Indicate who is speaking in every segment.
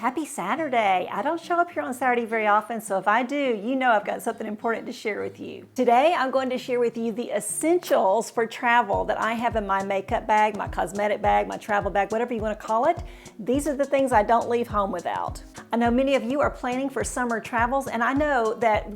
Speaker 1: Happy Saturday. I don't show up here on Saturday very often, so if I do, you know I've got something important to share with you. Today, I'm going to share with you the essentials for travel that I have in my makeup bag, my cosmetic bag, my travel bag, whatever you want to call it. These are the things I don't leave home without. I know many of you are planning for summer travels, and I know that,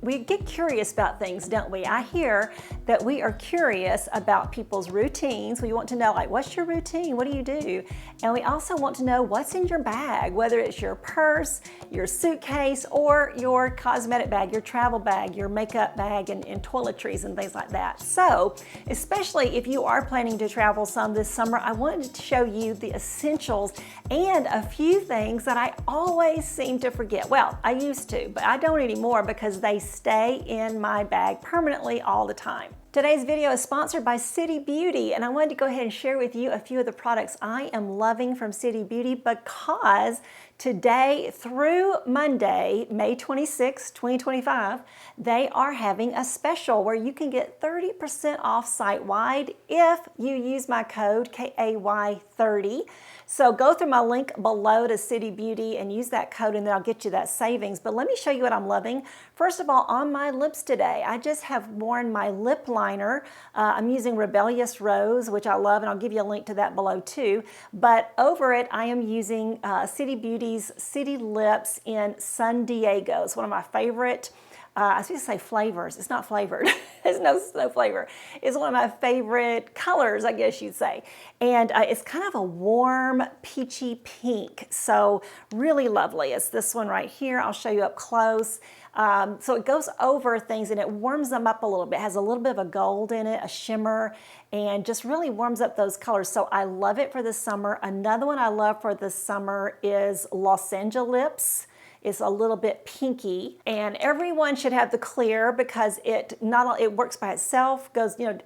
Speaker 1: we get curious about things, don't we? I hear that we are curious about people's routines. We want to know, like, what's your routine? What do you do? And we also want to know what's in your bag, whether it's your purse, your suitcase, or your cosmetic bag, your travel bag, your makeup bag, and toiletries and things like that. So, especially if you are planning to travel some this summer, I wanted to show you the essentials and a few things that I always seem to forget. Well, I used to, but I don't anymore because they stay in my bag permanently all the time. Today's video is sponsored by City Beauty, and I wanted to go ahead and share with you a few of the products I am loving from City Beauty because today through Monday, May 26, 2025, they are having a special where you can get 30% off site-wide if you use my code KAY30. So go through my link below to City Beauty and use that code, and then I'll get you that savings. But let me show you what I'm loving. First of all, on my lips today, I just have worn my lip liner. I'm using Rebellious Rose, which I love, and I'll give you a link to that below too. But over it, I am using City Beauty's City Lips in San Diego. It's one of my favorite I was going to say flavors. It's not flavored. There's no flavor. It's one of my favorite colors, I guess you'd say. And it's kind of a warm, peachy pink. So really lovely. It's this one right here. I'll show you up close. So it goes over things and it warms them up a little bit. It has a little bit of a gold in it, a shimmer, and just really warms up those colors. So I love it for the summer. Another one I love for the summer is Los Angeles. It's a little bit pinky, and everyone should have the clear because it works by itself. You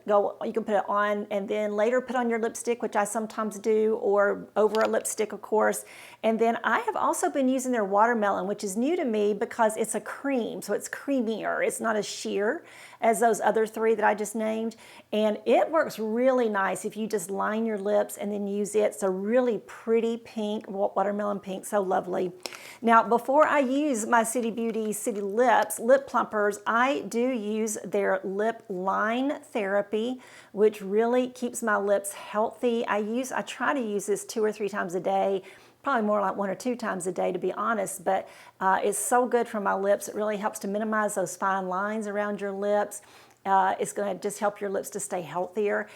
Speaker 1: can put it on and then later put on your lipstick, which I sometimes do, or over a lipstick, of course. And then I have also been using their watermelon, which is new to me because it's a cream, so it's creamier. It's not as sheer as those other three that I just named, and it works really nice if you just line your lips and then use it. It's a really pretty pink, watermelon pink, so lovely. Now, before I use my City Beauty City Lips lip plumpers, I do use their lip line therapy, which really keeps my lips healthy. I try to use this 2 or 3 times a day, probably more like 1 or 2 times a day, to be honest, but it's so good for my lips. It really helps to minimize those fine lines around your lips. It's going to just help your lips to stay healthier.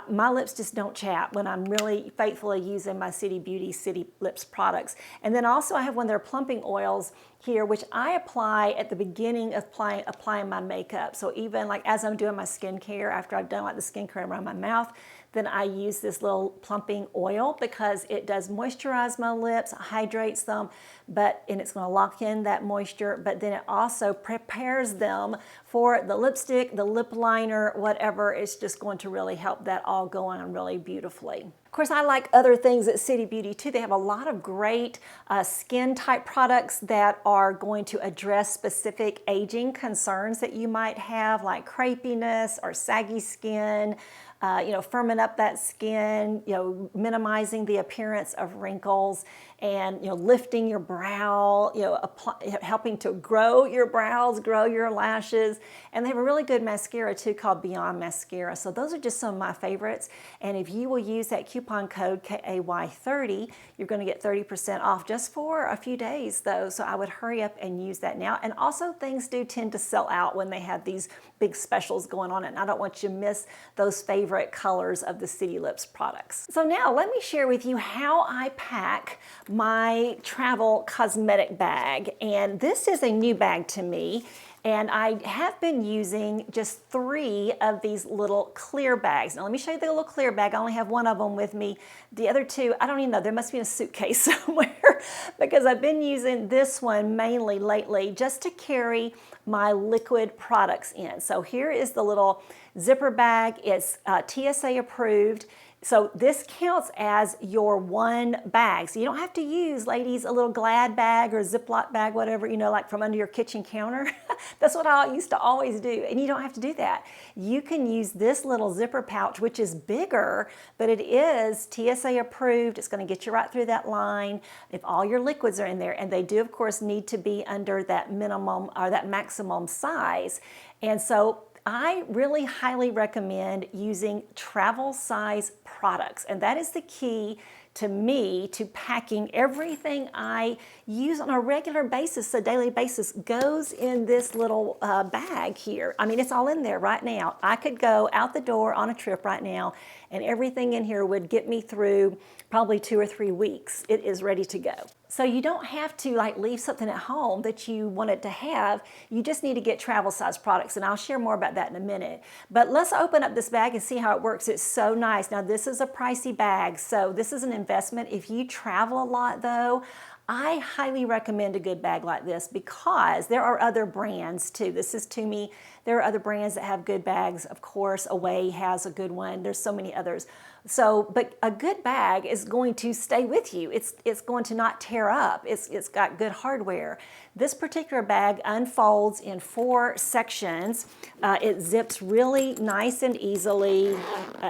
Speaker 1: My lips just don't chap when I'm really faithfully using my City Beauty City Lips products. And then also I have one of their plumping oils here, which I apply at the beginning of applying my makeup. So even like as I'm doing my skincare, after I've done like the skincare around my mouth, then I use this little plumping oil because it does moisturize my lips, hydrates them, and it's going to lock in that moisture, but then it also prepares them for the lipstick, the lip liner, whatever. It's just going to really help that all go on really beautifully. Of course, I like other things at City Beauty too. They have a lot of great skin type products that are going to address specific aging concerns that you might have, like crepiness or saggy skin, firming up that skin, minimizing the appearance of wrinkles, and lifting your brow, helping to grow your brows, grow your lashes. And they have a really good mascara too called Beyond Mascara. So those are just some of my favorites. And if you will use that coupon code KAY30, you're going to get 30% off just for a few days though. So I would hurry up and use that now. And also things do tend to sell out when they have these big specials going on, and I don't want you to miss those favorite colors of the City Lips products. So now let me share with you how I pack my travel cosmetic bag. And this is a new bag to me. And I have been using just 3 of these little clear bags. Now let me show you the little clear bag. I only have 1 of them with me. The other 2, I don't even know. There must be a suitcase somewhere because I've been using this one mainly lately just to carry my liquid products in. So here is the little zipper bag. It's TSA approved. So this counts as your one bag. So you don't have to use, ladies, a little Glad bag or Ziploc bag, whatever, you know, like from under your kitchen counter. That's what I used to always do. And you don't have to do that. You can use this little zipper pouch, which is bigger, but it is TSA approved. It's going to get you right through that line if all your liquids are in there. And they do, of course, need to be under that minimum or that maximum size. And so I really highly recommend using travel size products, and that is the key to me to packing everything I use on a regular basis, a daily basis, goes in this little bag here. I mean, it's all in there right now. I could go out the door on a trip right now and everything in here would get me through probably 2 or 3 weeks. It is ready to go. So you don't have to like leave something at home that you wanted to have. You just need to get travel size products, and I'll share more about that in a minute. But let's open up this bag and see how it works. It's so nice. Now this is a pricey bag, so this is an investment. If you travel a lot though, I highly recommend a good bag like this because there are other brands too. This is Toomey. There are other brands that have good bags. Of course, Away has a good one. There's so many others. So, but a good bag is going to stay with you. It's going to not tear up. It's got good hardware. This particular bag unfolds in 4 sections. It zips really nice and easily.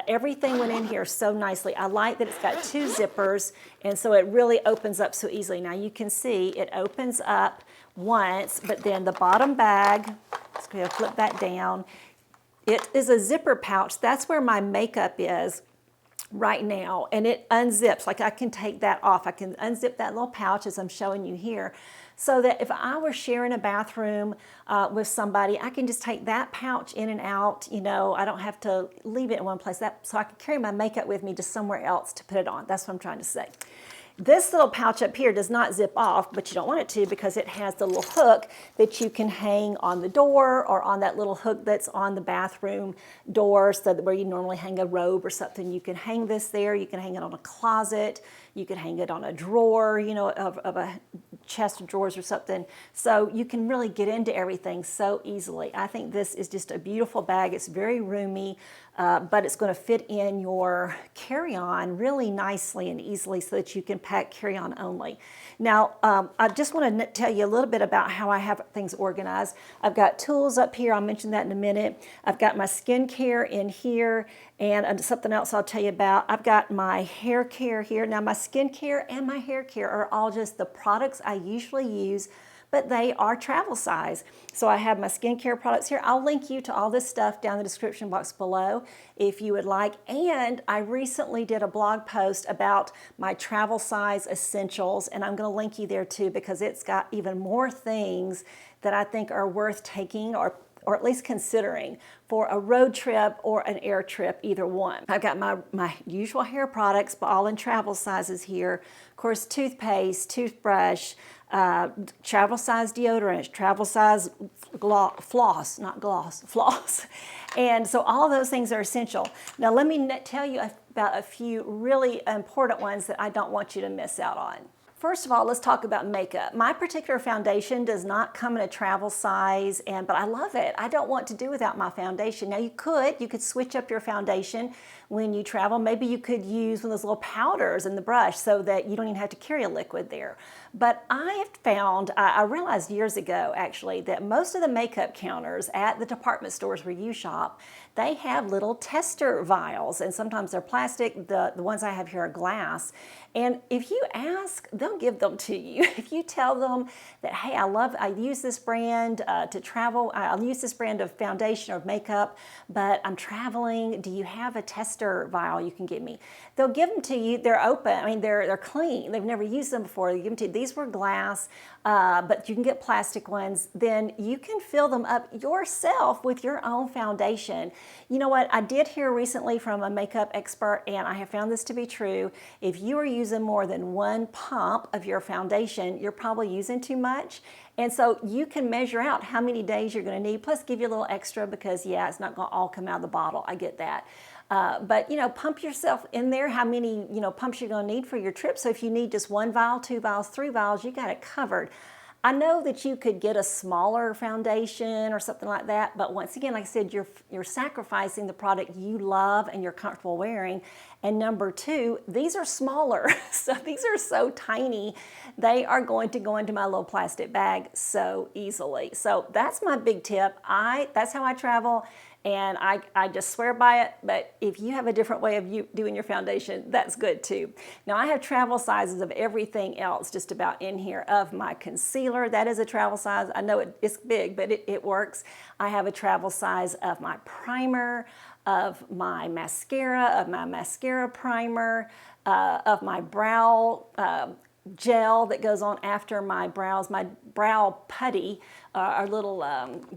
Speaker 1: Everything went in here so nicely. I like that it's got 2 zippers, and so it really opens up so easily. Now you can see it opens up once, but then the bottom bag, let's go ahead and flip that down. It is a zipper pouch. That's where my makeup is right now, and it unzips. Like I can take that off. I can unzip that little pouch as I'm showing you here, so that if I were sharing a bathroom with somebody, I can just take that pouch in and out. You know, I don't have to leave it in one place. So I can carry my makeup with me to somewhere else to put it on. That's what I'm trying to say. This little pouch up here does not zip off, but you don't want it to because it has the little hook that you can hang on the door or on that little hook that's on the bathroom door, so that where you normally hang a robe or something. You can hang this there. You can hang it on a closet. You can hang it on a drawer, you know, of a chest of drawers or something. So you can really get into everything so easily. I think this is just a beautiful bag. It's very roomy, but it's going to fit in your carry-on really nicely and easily so that you can pack carry-on only. Now, I just want to tell you a little bit about how I have things organized. I've got tools up here. I'll mention that in a minute. I've got my skincare in here, and something else I'll tell you about. I've got my hair care here. Now, my skincare and my hair care are all just the products I usually use, but they are travel size. So I have my skincare products here. I'll link you to all this stuff down in the description box below if you would like. And I recently did a blog post about my travel size essentials, and I'm going to link you there too because it's got even more things that I think are worth taking or at least considering for a road trip or an air trip, either one. I've got my usual hair products, but all in travel sizes here. Of course, toothpaste, toothbrush, travel size deodorant, travel size floss, not gloss, floss. And so all those things are essential. Now let me tell you about a few really important ones that I don't want you to miss out on. First of all, let's talk about makeup. My particular foundation does not come in a travel size, but I love it. I don't want to do without my foundation. Now you could switch up your foundation when you travel. Maybe you could use one of those little powders in the brush so that you don't even have to carry a liquid there. But I have found, I realized years ago actually, that most of the makeup counters at the department stores where you shop, they have little tester vials, and sometimes they're plastic. The ones I have here are glass. And if you ask, they'll give them to you. If you tell them that, hey, I use this brand to travel, I'll use this brand of foundation or makeup, but I'm traveling, do you have a tester vial you can give me? They'll give them to you. They're open. I mean, they're clean. They've never used them before. They give them to you. These were glass, but you can get plastic ones. Then you can fill them up yourself with your own foundation. You know what? I did hear recently from a makeup expert, and I have found this to be true. If you are using more than one pump of your foundation, you're probably using too much. And so you can measure out how many days you're going to need, plus give you a little extra because, yeah, it's not going to all come out of the bottle. I get that. But, you know, pump yourself in there how many, pumps you're going to need for your trip. So if you need just 1 vial, 2 vials, 3 vials, you got it covered. I know that you could get a smaller foundation or something like that, but once again, like I said, you're sacrificing the product you love and you're comfortable wearing. And number two, these are smaller. So these are so tiny, they are going to go into my little plastic bag so easily. So that's my big tip. That's how I travel. And I just swear by it, but if you have a different way of you doing your foundation, that's good too. Now I have travel sizes of everything else just about in here. Of my concealer, that is a travel size. I know it's big, but it works. I have a travel size of my primer, of my mascara primer, of my brow gel that goes on after my brows. My brow putty, our little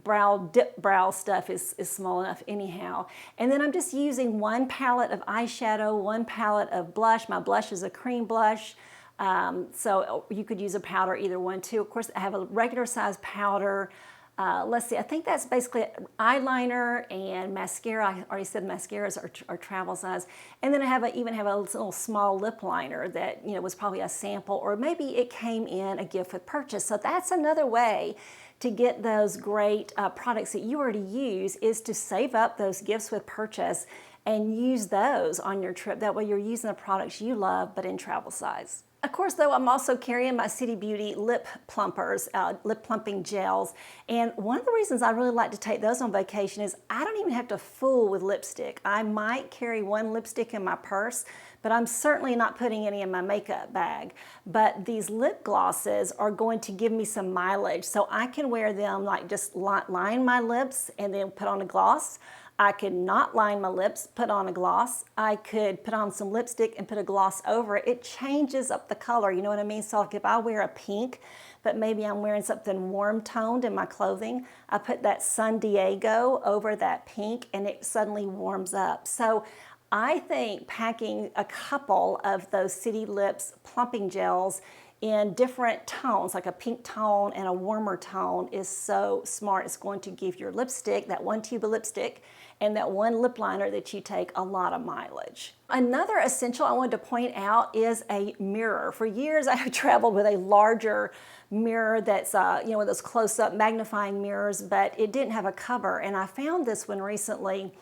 Speaker 1: brow dip brow stuff is small enough anyhow. And then I'm just using one palette of eyeshadow, one palette of blush. My blush is a cream blush. So you could use a powder, either one too. Of course, I have a regular size powder. Let's see, I think that's basically eyeliner and mascara. I already said mascaras are travel size. And then I even have a little small lip liner that, was probably a sample, or maybe it came in a gift with purchase. So that's another way to get those great products that you already use, is to save up those gifts with purchase and use those on your trip. That way you're using the products you love, but in travel size. Of course, though, I'm also carrying my City Beauty lip plumpers, lip plumping gels. And one of the reasons I really like to take those on vacation is I don't even have to fool with lipstick. I might carry one lipstick in my purse, but I'm certainly not putting any in my makeup bag. But these lip glosses are going to give me some mileage, so I can wear them like just line my lips and then put on a gloss. I could not line my lips, put on a gloss. I could put on some lipstick and put a gloss over it. It changes up the color, you know what I mean? So like if I wear a pink, but maybe I'm wearing something warm toned in my clothing, I put that San Diego over that pink and it suddenly warms up. So I think packing a couple of those City Lips plumping gels in different tones, like a pink tone and a warmer tone, is so smart. It's going to give your lipstick, that one tube of lipstick, and that one lip liner that you take, a lot of mileage. Another essential I wanted to point out is a mirror. For years I have traveled with a larger mirror that's, one of those close-up magnifying mirrors, but it didn't have a cover. And I found this one recently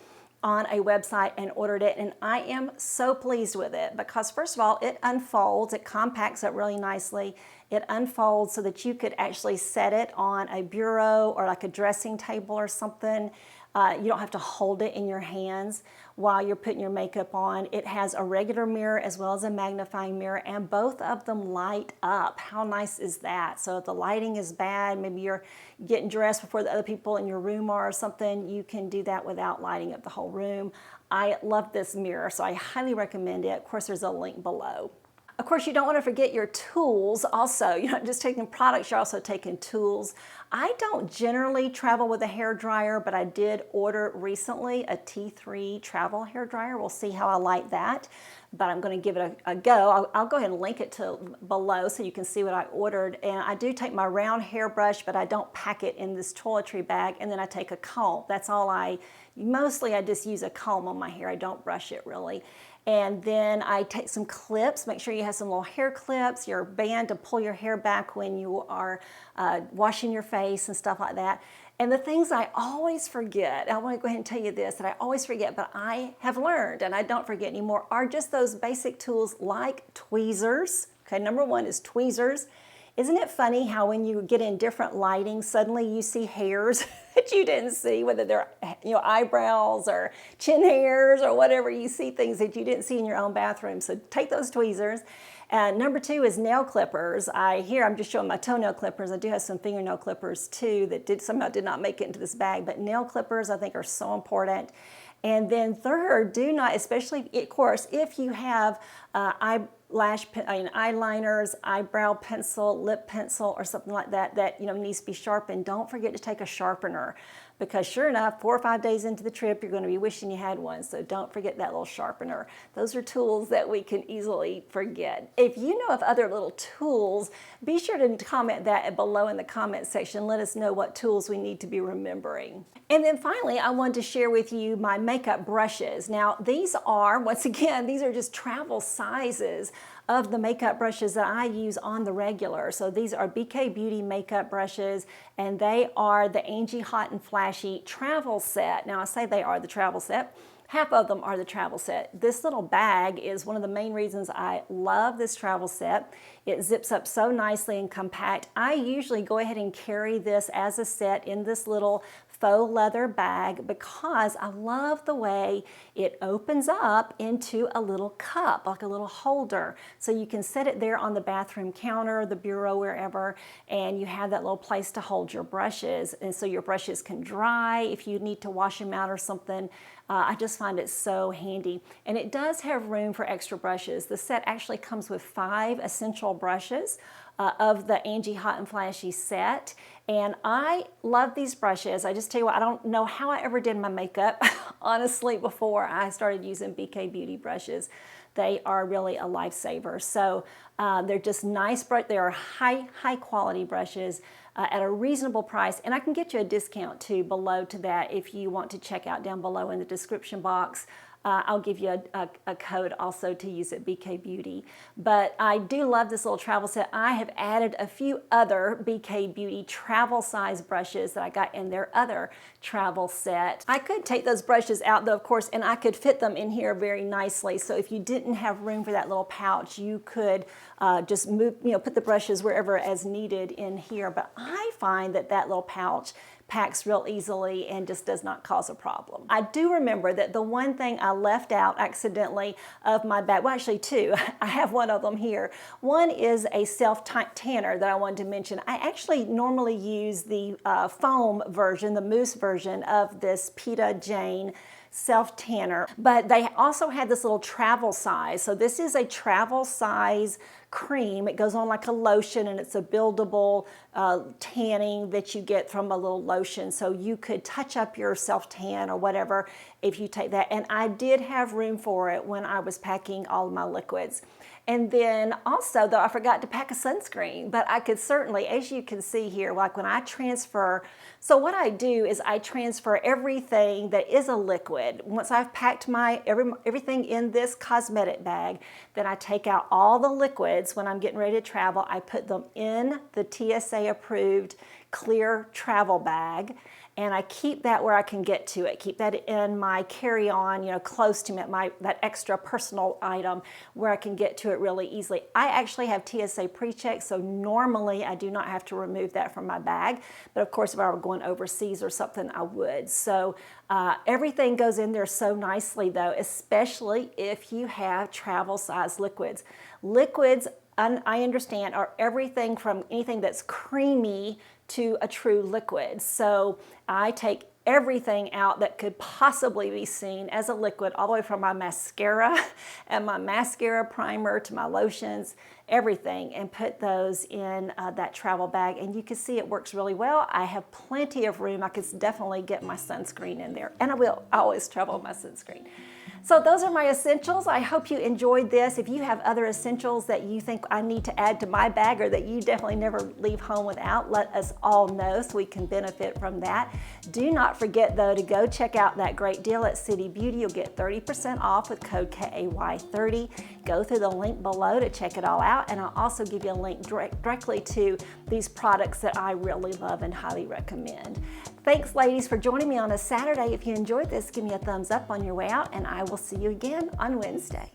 Speaker 1: on a website and ordered it, and I am so pleased with it because, first of all, it unfolds, it compacts up really nicely. It unfolds so that you could actually set it on a bureau or like a dressing table or something. You don't have to hold it in your hands while you're putting your makeup on. It has a regular mirror as well as a magnifying mirror, and both of them light up. How nice is that? So if the lighting is bad, maybe you're getting dressed before the other people in your room are or something, you can do that without lighting up the whole room. I love this mirror, so I highly recommend it. Of course, there's a link below. Of course, you don't want to forget your tools also. You're not just taking products, you're also taking tools. I don't generally travel with a hair dryer, but I did order recently a T3 travel hair dryer. We'll see how I like that, but I'm going to give it a go. I'll go ahead and link it to below so you can see what I ordered. And I do take my round hairbrush, but I don't pack it in this toiletry bag, and then I take a comb. That's all mostly I just use a comb on my hair. I don't brush it really. And then I take some clips, make sure you have some little hair clips, your band to pull your hair back when you are washing your face and stuff like that. And the things I always forget, I want to go ahead and tell you this, that I always forget, but I have learned and I don't forget anymore, are just those basic tools like tweezers. Okay, number one is tweezers. Isn't it funny how when you get in different lighting, suddenly you see hairs that you didn't see, whether they're eyebrows or chin hairs or whatever, you see things that you didn't see in your own bathroom. So take those tweezers. Number two is nail clippers. I'm just showing my toenail clippers. I do have some fingernail clippers too that somehow did not make it into this bag, but nail clippers I think are so important. And then third, do not, especially, of course, if you have eyeliners, eyebrow pencil, lip pencil, or something like that needs to be sharpened, don't forget to take a sharpener, because sure enough, 4 or 5 days into the trip, you're going to be wishing you had one. So don't forget that little sharpener. Those are tools that we can easily forget. If you know of other little tools, be sure to comment that below in the comment section. Let us know what tools we need to be remembering. And then finally, I wanted to share with you my makeup brushes. Now, these are, once again, these are just travel sizes of the makeup brushes that I use on the regular. So these are BK Beauty makeup brushes, and they are the Angie Hot and Flashy travel set. Now I say they are the travel set. Half of them are the travel set. This little bag is one of the main reasons I love this travel set. It zips up so nicely and compact. I usually go ahead and carry this as a set in this little faux leather bag because I love the way it opens up into a little cup, like a little holder. So you can set it there on the bathroom counter, the bureau, wherever, and you have that little place to hold your brushes. And so your brushes can dry if you need to wash them out or something. I just find it so handy. And it does have room for extra brushes. The set actually comes with 5 essential brushes of the Angie Hot and Flashy set. And I love these brushes. I just tell you what, I don't know how I ever did my makeup, honestly, before I started using BK Beauty brushes. They are really a lifesaver. So they're just nice, they are high quality brushes at a reasonable price. And I can get you a discount too below to that if you want to check out down below in the description box. I'll give you a code also to use at BK Beauty. But I do love this little travel set. I have added a few other BK Beauty travel size brushes that I got in their other travel set. I could take those brushes out though, of course, and I could fit them in here very nicely. So if you didn't have room for that little pouch, you could just move, put the brushes wherever as needed in here. But I find that that little pouch packs real easily and just does not cause a problem. I do remember that the one thing I left out accidentally of my bag, well actually 2, I have one of them here. One is a self-tanner that I wanted to mention. I actually normally use the foam version, the mousse version of this Peta Jane self-tanner, but they also had this little travel size. So this is a travel size cream. It goes on like a lotion, and it's a buildable tanning that you get from a little lotion. So you could touch up your self-tan or whatever if you take that. And I did have room for it when I was packing all of my liquids. And then also, though, I forgot to pack a sunscreen, but I could certainly, as you can see here, like when I transfer, so what I do is I transfer everything that is a liquid. Once I've packed my everything in this cosmetic bag, then I take out all the liquids when I'm getting ready to travel. I put them in the TSA approved clear travel bag, and I keep that where I can get to it. Keep that in my carry-on, close to me, that extra personal item where I can get to it really easily. I actually have TSA pre-check, so normally I do not have to remove that from my bag. But of course, if I were going overseas or something, I would. So everything goes in there so nicely though, especially if you have travel size liquids. Liquids, I understand, are everything from anything that's creamy to a true liquid. So I take everything out that could possibly be seen as a liquid, all the way from my mascara and my mascara primer to my lotions, everything, and put those in that travel bag. And you can see it works really well. I have plenty of room. I could definitely get my sunscreen in there, and I always travel with my sunscreen. So those are my essentials. I hope you enjoyed this. If you have other essentials that you think I need to add to my bag or that you definitely never leave home without, let us all know so we can benefit from that. Do not forget though to go check out that great deal at City Beauty. You'll get 30% off with code KAY30. Go through the link below to check it all out, and I'll also give you a link directly to these products that I really love and highly recommend. Thanks, ladies, for joining me on a Saturday. If you enjoyed this, give me a thumbs up on your way out, and I will see you again on Wednesday.